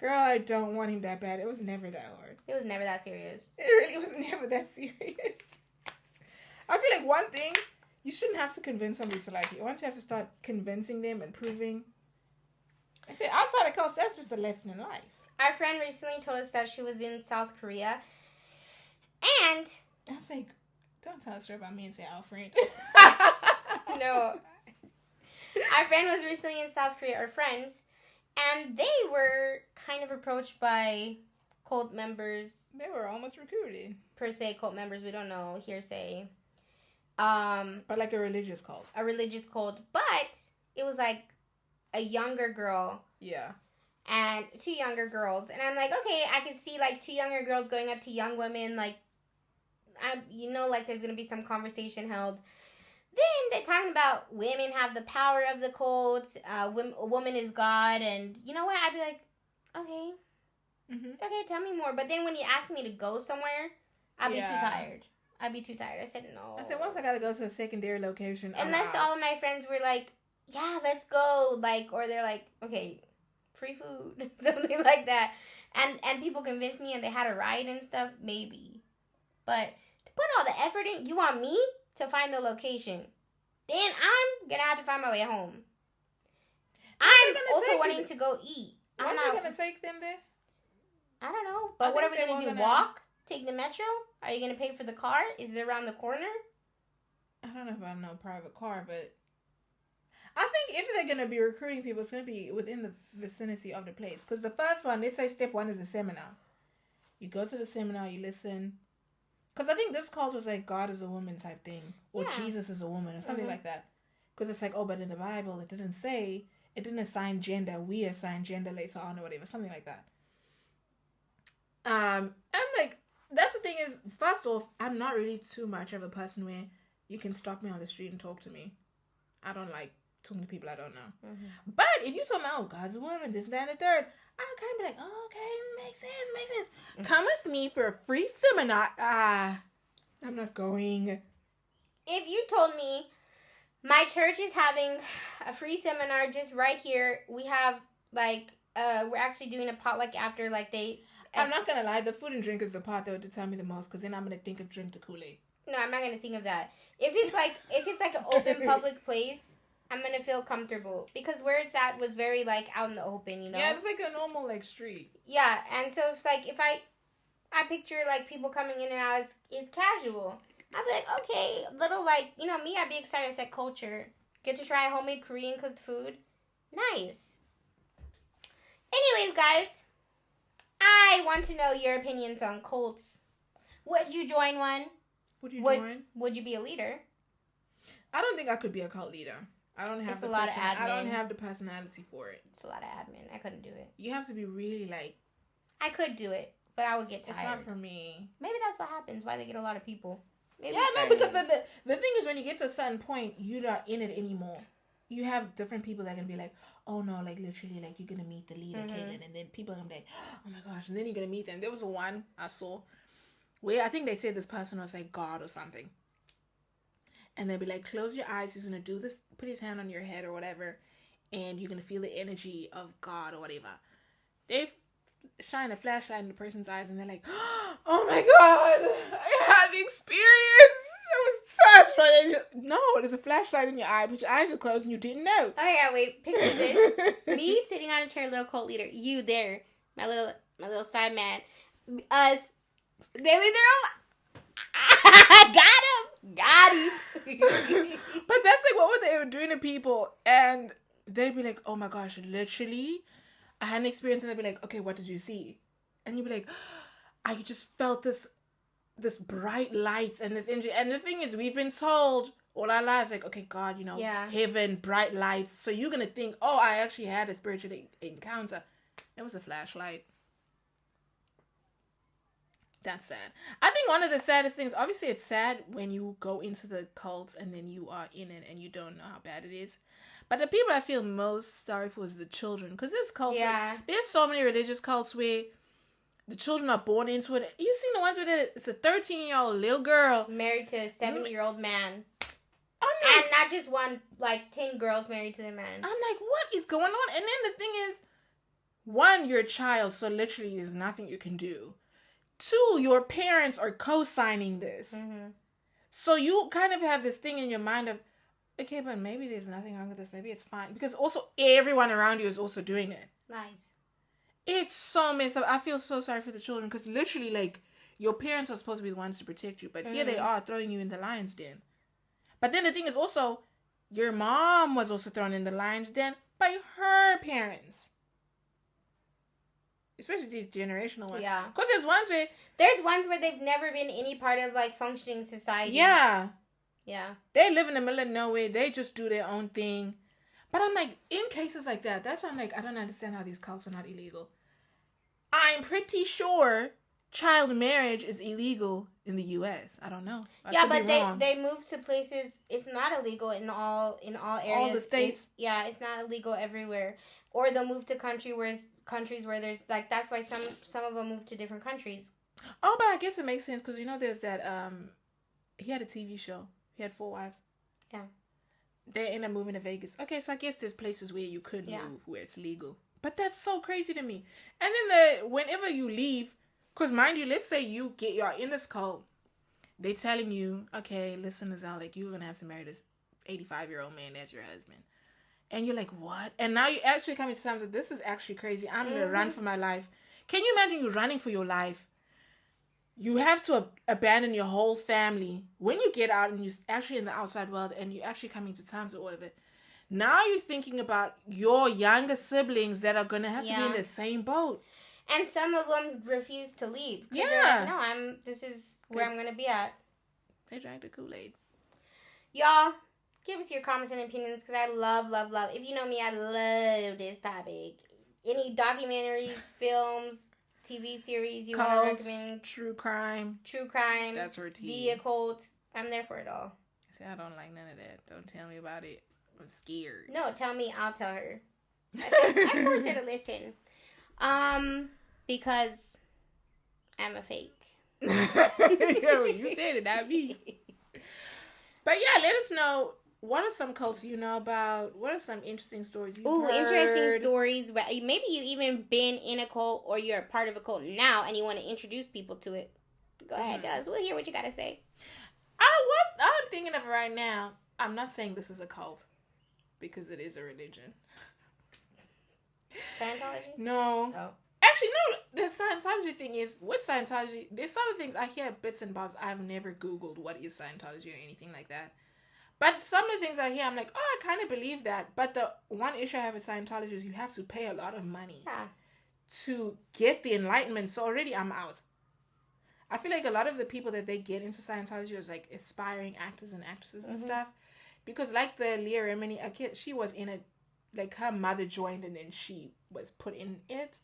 Girl, I don't want him that bad. It was never that hard. It was never that serious. It really was never that serious. I feel like one thing, you shouldn't have to convince somebody to like you. Once you have to start convincing them and proving. I said, outside of course, that's just a lesson in life. Our friend recently told us that she was in South Korea. And... I was like, don't tell us about me and say our friend. No. Our friend was recently in South Korea, our friends, and they were kind of approached by cult members. They were almost recruited. Per se, cult members, we don't know, hearsay. But like a religious cult. A religious cult, but it was like a younger girl. Yeah. And 2 younger girls. And I'm like, okay, I can see like 2 younger girls going up to young women, like, like there's going to be some conversation held. Then they're talking about women have the power of the cult, a woman is God, and you know what? I'd be like, okay, okay, tell me more. But then when you ask me to go somewhere, I'd be too tired. I'd be too tired. I said no. I said, once I gotta go to a secondary location. Unless all of my friends were like, yeah, let's go, like, or they're like, okay, free food, something like that. And people convinced me and they had a ride and stuff, maybe. But to put all the effort in, you want me to find the location, then I'm gonna have to find my way home. I'm also wanting to go eat. When are you gonna take them there? I don't know. But what are we gonna do? Walk? Take the metro? Are you gonna pay for the car? Is it around the corner? I don't know if I know a private car, but I think if they're gonna be recruiting people, it's gonna be within the vicinity of the place. Because the first one, let's say step 1 is a seminar. You go to the seminar, you listen. Because I think this cult was like God is a woman type thing. Or Jesus is a woman or something like that. Because it's like, oh, but in the Bible, it didn't assign gender. We assign gender later on or whatever. Something like that. I'm like, that's the thing is, first off, I'm not really too much of a person where you can stop me on the street and talk to me. I don't like talking to people I don't know. But if you tell me, oh, God's a woman, this, that, and the third, I'll kind of be like, oh, okay, makes sense. Come with me for a free seminar. I'm not going. If you told me my church is having a free seminar just right here, we have, like, we're actually doing a potluck after, like, I'm not going to lie. The food and drink is the part that would deter me the most, because then I'm going to think of drink the Kool-Aid. No, I'm not going to think of that. If it's like an open public place, I'm going to feel comfortable. Because where it's at was very, like, out in the open, you know? Yeah, it's like a normal, like, street. Yeah, and so it's like, if I picture, like, people coming in and out, it's casual. I'd be like, okay, little, like, me, I'd be excited. It's like culture. Get to try homemade Korean cooked food. Nice. Anyways, guys, I want to know your opinions on cults. Would you join one? Would you join? Would you be a leader? I don't think I could be a cult leader. I don't have I don't have the personality for it. It's a lot of admin. I couldn't do it. You have to be really like. I could do it, but I would get tired. It's not for me. Maybe that's what happens. Why they get a lot of people. Maybe because the thing is, when you get to a certain point, you're not in it anymore. you have different people that are gonna be like, oh no, like literally, like you're gonna meet the leader, Caitlyn, and then people are gonna be like, oh my gosh, and then you're gonna meet them. There was one I saw where I think they said this person was like God or something, and they'd be like, close your eyes, he's gonna do this, put his hand on your head or whatever, and you're gonna feel the energy of God or whatever. They shine a flashlight in the person's eyes, and they're like, oh my God, I had the experience. It was touched by angel. No, there's a flashlight in your eye, but your eyes are closed and you didn't know. Oh yeah, wait, picture this. Me sitting on a chair, little cult leader. You there, my little side man. Us, they leave their own. Got him. But that's like what they were doing to people, and they'd be like, oh my gosh, literally, I had an experience, and they'd be like, okay, what did you see? And you'd be like, I just felt this bright light and this energy. And the thing is, we've been told all our lives, like, okay, God, heaven, bright lights. So you're going to think, oh, I actually had a spiritual encounter. It was a flashlight. That's sad. I think one of the saddest things, obviously it's sad when you go into the cult and then you are in it and you don't know how bad it is. But the people I feel most sorry for is the children. Because there's cults, there's so many religious cults where the children are born into it. You seen the ones where it's a 13-year-old little girl married to a 70-year-old man. And not just one, like 10 girls married to the man. I'm like, what is going on? And then the thing is, one, you're a child, so literally there's nothing you can do. Two, your parents are co-signing this. Mm-hmm. So you kind of have this thing in your mind of, okay, but maybe there's nothing wrong with this. Maybe it's fine. Because also everyone around you is also doing it. Nice. It's so messed up. I feel so sorry for the children because literally, like, your parents are supposed to be the ones to protect you, but here they are throwing you in the lion's den. But then the thing is also, your mom was also thrown in the lion's den by her parents. Especially these generational ones. Yeah. Because there's ones where they've never been any part of, like, functioning society. Yeah. Yeah. They live in the middle of nowhere. They just do their own thing. But I'm like, in cases like that, that's why I'm like, I don't understand how these cults are not illegal. I'm pretty sure child marriage is illegal in the U.S. I don't know. But they move to places. It's not illegal in all areas. All the states. It's not illegal everywhere. Or they'll move to countries where there's like that's why some of them move to different countries. Oh, but I guess it makes sense because there's that he had a TV show. He had 4 wives. Yeah. They end up moving to Vegas. Okay, so I guess there's places where you could move where it's legal. But that's so crazy to me. And then whenever you leave, because mind you, let's say you're in this cult, they're telling you, okay, listen, Azal, like you're gonna have to marry this 85-year-old man as your husband, and you're like, what? And now you actually coming to terms that this is actually crazy. I'm gonna run for my life. Can you imagine you running for your life? You have to abandon your whole family when you get out and you're actually in the outside world and you're actually coming to terms with all of it. Now you're thinking about your younger siblings that are going to have to be in the same boat. And some of them refuse to leave. Yeah. Like, no, this is where I'm going to be at. They drank the Kool-Aid. Y'all, give us your comments and opinions because I love. If you know me, I love this topic. Any documentaries, films, TV series you want to recommend? True crime. That's her tea. Be a cult. I'm there for it all. See, I don't like none of that. Don't tell me about it. I'm scared. No, tell me. I'll tell her. I force her to listen. Because I'm a fake. You said it, not me. But yeah, let us know. What are some cults you know about? What are some interesting stories you've heard? Interesting stories. Maybe you even been in a cult or you're a part of a cult now and you want to introduce people to it. Go ahead, guys. We'll hear what you got to say. I'm thinking of it right now. I'm not saying this is a cult because it is a religion. Scientology? No. Oh. Actually, no. The Scientology thing is, with Scientology, there's some of the things I hear bits and bobs. I've never Googled what is Scientology or anything like that. But some of the things I hear, I'm like, oh, I kind of believe that. But the one issue I have with Scientology is you have to pay a lot of money to get the enlightenment. So already I'm out. I feel like a lot of the people that they get into Scientology is like aspiring actors and actresses and stuff. Because like the Leah Remini, she was in it, like her mother joined and then she was put in it.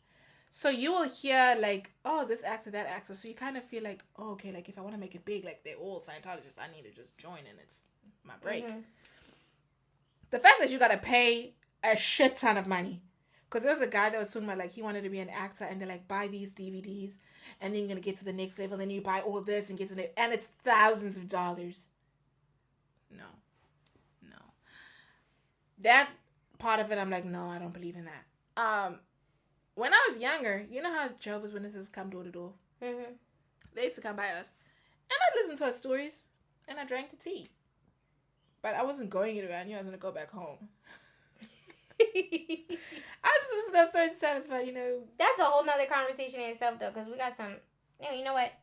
So you will hear like, oh, this actor, that actor. So you kind of feel like, oh, okay, like if I want to make it big, like they're all Scientologists, I need to just join and it's my break. the fact that you gotta pay a shit ton of money. Because there was a guy that was talking about, like, he wanted to be an actor, and they're like, buy these DVDs, and then you're gonna get to the next level, then you buy all this and get to the, and it's thousands of dollars. No. That part of it, I'm like, no, I don't believe in that. When I was younger, you know how Jehovah's Witnesses come door to door? Mm-hmm. They used to come by us. And I'd listen to her stories. And I drank the tea. But I wasn't going anywhere. I knew I was going to go back home. I just listened to her stories to satisfy, you know. That's a whole nother conversation in itself, though. Because we got some... You know what?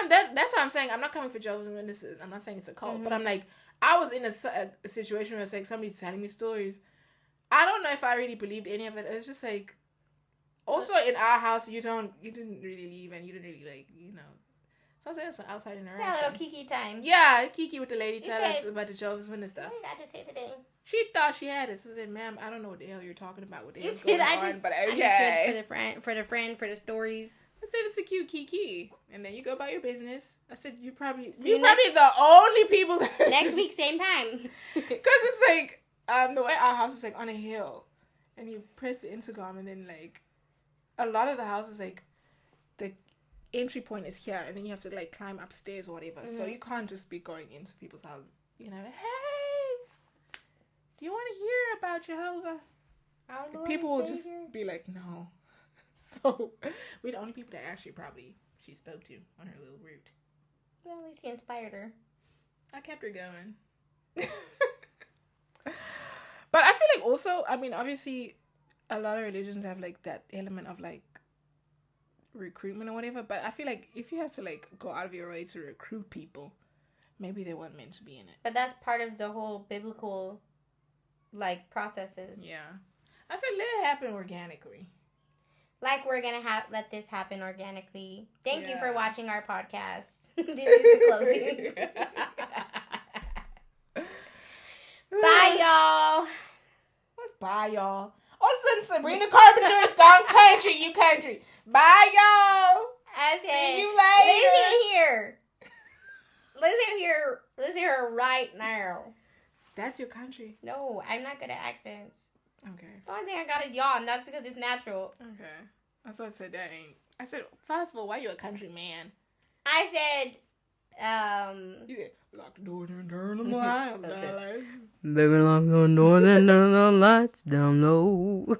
That's what I'm saying. I'm not coming for Jehovah's Witnesses. I'm not saying it's a cult. Mm-hmm. But I'm like... I was in a situation where it's like somebody's telling me stories. I don't know if I really believed any of it. It's just like, also in our house, you didn't really leave, and you didn't really, like, you know. So I was saying it's an outside interaction. Yeah, a little Kiki time. Yeah, Kiki with the lady tell us about the Jehovah's Witness stuff. What did I just say today? She thought she had it. So I said, ma'am, I don't know what the hell you're talking about. What the hell's going on, but okay. I just for the friend, for the stories. I said, it's a cute Kiki. And then you go about your business. I said, you're probably the only people. Next week, same time. Because it's like, the way our house is like on a hill. And you press the intercom, and then like, a lot of the houses, like, the entry point is here. And then you have to like climb upstairs or whatever. Mm-hmm. So you can't just be going into people's houses. You know, hey, do you want to hear about Jehovah? People will just be like, no. So, we're the only people that actually probably she spoke to on her little route. Well, at least he inspired her. I kept her going. But I feel like also, I mean, obviously, a lot of religions have, like, that element of, like, recruitment or whatever. But I feel like if you have to, like, go out of your way to recruit people, maybe they weren't meant to be in it. But that's part of the whole biblical, like, processes. Yeah. I feel let it happen organically. Like we're going to let this happen organically. Thank you for watching our podcast. This is the closing. Bye, y'all. What's bye, y'all? All of a sudden, Sabrina Carpenter is gone country, you country. Bye, y'all. Okay. See you later. Listen here right now. That's your country. No, I'm not good at accents. Okay. The only thing I got is yawn. That's because it's natural. Okay. That's what I said. That ain't. I said, first of all, why you a country man? I said, You said, lock the door and turn them lights down. Baby, lock the doors and turn the lights down low.